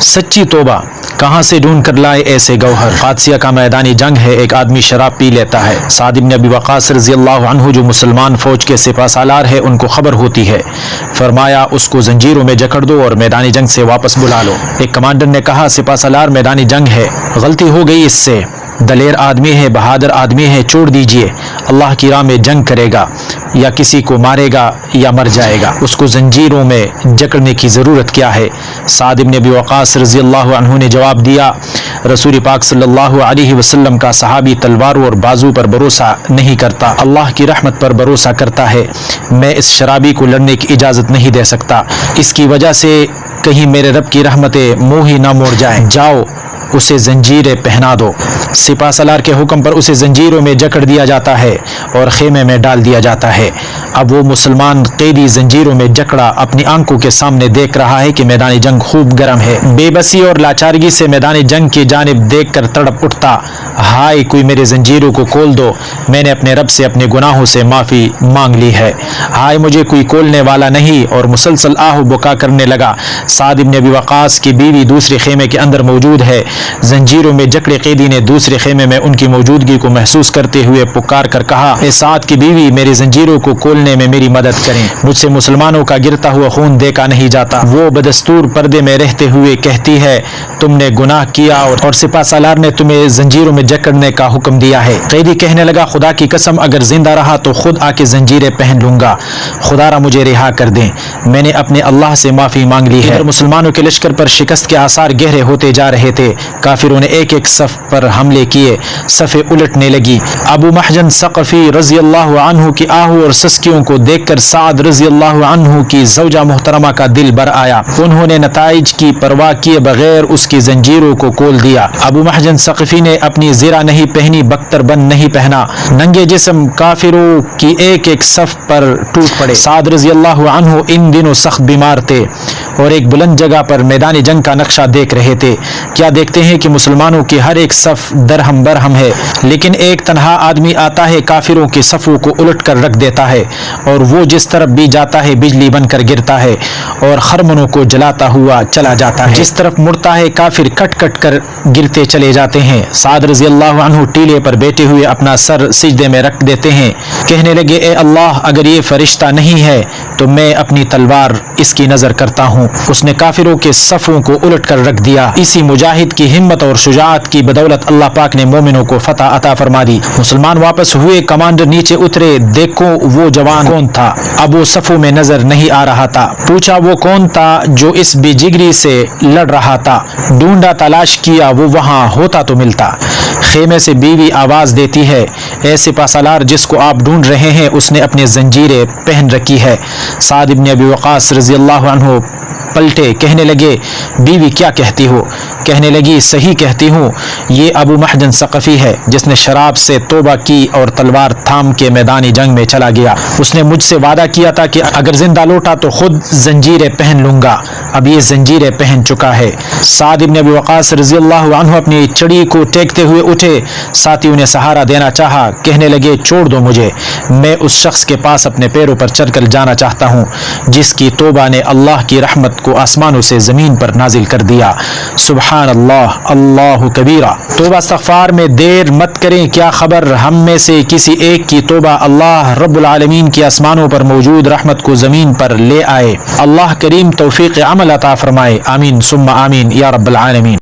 सच्ची तौबा कहाँ से ढूंढ कर लाए ऐसे गौहर। कादसिया का मैदानी जंग है, एक आदमी शराब पी लेता है। साद इब्न अबी वक़ास रज़ियल्लाहु अन्हु जो मुसलमान फौज के सिपा सालार है, उनको खबर होती है। फरमाया उसको जंजीरों में जकड़ दो और मैदानी जंग से वापस बुला लो। एक कमांडर ने कहा सिपा सालार मैदानी जंग है, गलती हो गई इससे, दलेर आदमी है, बहादुर आदमी है, छोड़ दीजिए, अल्लाह की राह में जंग करेगा या किसी को मारेगा या मर जाएगा, उसको जंजीरों में जकड़ने की ज़रूरत क्या है। साद इब्न अबी वक़ास रज़ियल्लाहु अन्हु ने जवाब दिया, रसूल पाक सल्लल्लाहु अलैहि वसल्लम का सहाबी तलवारों और बाजू पर भरोसा नहीं करता, अल्लाह की रहमत पर भरोसा करता है। मैं इस शराबी को लड़ने की इजाज़त नहीं दे सकता, इसकी वजह से कहीं मेरे रब की रहमतें मुँह ही ना मोड़ जाएं। जाओ उसे जंजीरें पहना दो। सिपा सलार के हुक्म पर उसे जंजीरों में जकड़ दिया जाता है और खेमे में डाल दिया जाता है। अब वो मुसलमान कैदी जंजीरों में जकड़ा अपनी आंखों के सामने देख रहा है कि मैदानी जंग खूब गर्म है। बेबसी और लाचारगी से मैदानी जंग की जानिब देख कर तड़प उठता, हाय कोई मेरे जंजीरों को खोल दो, मैंने अपने रब से अपने गुनाहों से माफ़ी मांग ली है, हाय मुझे कोई खोलने वाला नहीं। और मुसलसल आहू बुका करने लगा। साद इब्न अबी वक़ास की बीवी दूसरे खेमे के अंदर मौजूद है। जंजीरों में जकड़े कैदी ने दूसरे खेमे में उनकी मौजूदगी को महसूस करते हुए पुकार कर कहा, ए साद की बीवी, मेरी जंजीरों को खोलने में मेरी मदद करें, मुझसे मुसलमानों का गिरता हुआ खून देखा नहीं जाता। वो बदस्तूर पर्दे में रहते हुए कहती है, तुमने गुनाह किया और सिपा सालार ने तुम्हें जंजीरों में जकड़ने का हुक्म दिया है। कैदी कहने लगा, खुदा की कसम अगर जिंदा रहा तो खुद आके जंजीरें पहन लूंगा, खुदारा मुझे रिहा कर दें, मैंने अपने अल्लाह से माफी मांग ली है। मुसलमानों के लश्कर पर शिकस्त के आसार गहरे होते जा रहे थे। काफिरों ने एक एक सफ पर हमले किए, सफ़े उलटने लगी। अबू महजन सक़फ़ी रज़ियल्लाहु अन्हु की आहू और सस्कियों को देखकर साद रज़ियल्लाहु अन्हु की ज़ौजा मुहतरमा का दिल भर आया। उन्होंने नताइज की परवाह किए बगैर उसकी जंजीरों को खोल दिया। अबू महजन सक़फ़ी ने अपनी ज़िरा नहीं पहनी, बख्तरबंद नहीं पहना, नंगे जिस्म काफिरों की एक एक सफ पर टूट पड़े। साद रज़ियल्लाहु अन्हु इन दिनों सख्त बीमार थे और एक बुलंद जगह पर मैदानी जंग का नक्शा देख रहे थे। क्या देखते हैं कि मुसलमानों की हर एक सफ दरहम बरहम है, लेकिन एक तन्हा आदमी आता है, काफिरों की सफ़ों को उलट कर रख देता है और वो जिस तरफ भी जाता है बिजली बनकर गिरता है और खरमनों को जलाता हुआ चला जाता है। जिस तरफ मुड़ता है काफिर कट कट कर गिरते चले जाते हैं। साद रज़ियल्लाहु अन्हु टीले पर बैठे हुए अपना सर सिजदे में रख देते हैं। कहने लगे, ए अल्लाह, अगर ये फरिश्ता नहीं है तो मैं अपनी तलवार इसकी नजर करता हूँ। उसने काफिरों के सफ़ों को उलट कर रख दिया। इसी मुजाहिद की हिम्मत और शुजाअत की बदौलत अल्लाह पाक ने मोमिनों को फतह अता फरमा दी। मुसलमान वापस हुए, कमांडर नीचे उतरे, देखो वो जवान कौन था। अब वो सफ़ों में नजर नहीं आ रहा था। पूछा वो कौन था जो इस बेजिगरी से लड़ रहा था। ढूंढा, तलाश किया, वो वहाँ होता तो मिलता। खेमे से बीवी आवाज देती है, ऐ सिपा सालार जिसको आप ढूंढ रहे हैं उसने अपनी जंजीरें पहन रखी है। साद इब्न अबी वक़ास रज़ियल्लाहु अन्हु पलटे, कहने लगे, बीवी क्या कहती हो? कहने लगी, सही कहती हूँ, ये अबू महजन सक़फ़ी है जिसने शराब से तौबा की और तलवार थाम के मैदानी जंग में चला गया। उसने मुझसे वादा किया था कि अगर जिंदा लौटा तो खुद जंजीरें पहन लूंगा। अब ये जंजीरें पहन चुका है। साद इब्न अबी वक़ास रज़ियल्लाहु अन्हु अपनी चड़ी को टेकते हुए उठे। साथियों ने सहारा देना चाहा, कहने लगे, छोड़ दो मुझे, मैं उस शख्स के पास अपने पैरों पर चढ़कर जाना चाहता हूँ जिसकी तौबा ने अल्लाह की रहमत को आसमानों से ज़मीन पर नाजिल कर दिया। सुबहान अल्लाह, अल्लाहु कबीरा। तौबा इस्तिग़फ़ार में देर मत करें। क्या खबर हम में से किसी एक की तौबा अल्लाह रब्बुल आलमीन की आसमानों पर मौजूद रहमत को ज़मीन पर ले आए। अल्लाह करीम तौफ़ीक़ अमल अता फरमाए। आमीन सुम्मा आमीन या रब्बल आलमीन।